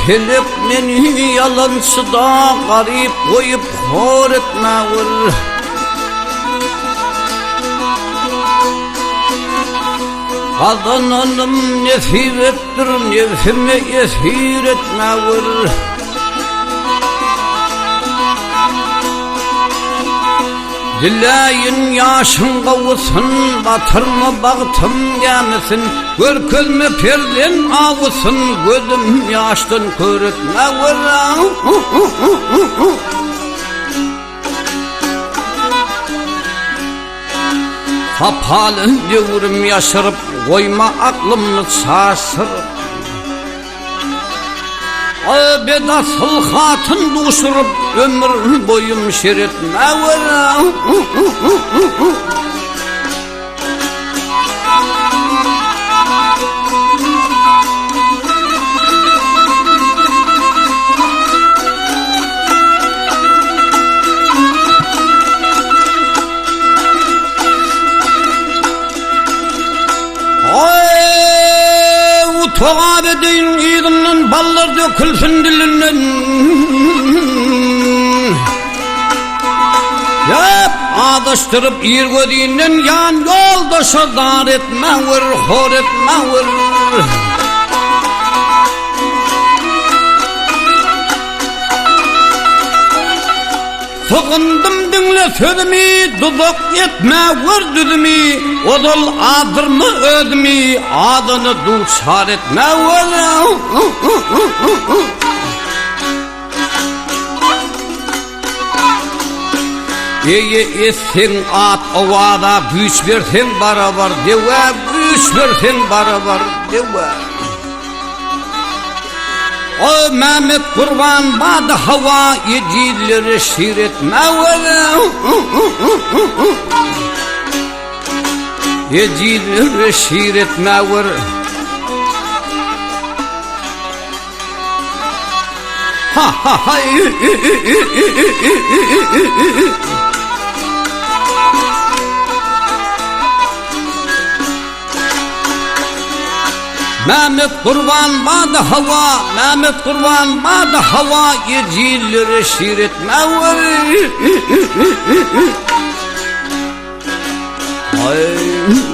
kelip meni yalansıda garip koyup hor etme vur. Kazananım nefrettir, nefime esir etme vur. Dileyin yaşın kavusun, batırma baktım gelmesin. Gör közme perden ağusın, gözüm yaştan körütme vur. Kapalı devrim yaşarıp, koyma aklımı şaşırıp. Bedasıl hatın duşurup, ömür boyum şeretme vur. Toğa bedeyin idinin ballar dökülsün dilinden. Yap adaştırıp yer gödiğinden yan yoldaşa dar etme vur, hor etme vur. Sokundum dinle sözümü, dudak etme vur düdümü. Odal adırmı ödümü, adını duçar etme vur. Eye etsen at ovada, güç versen barabar deve, güç versen barabar deve. O Mehmet Kurban badı hava, yedilleri şiir etme vur. Yedilleri şiir etme vur. Ha ha ha. Mehmet Kurban badı hava, Mehmet Kurban badı hava, yedilleri şiir etme vur. Ay.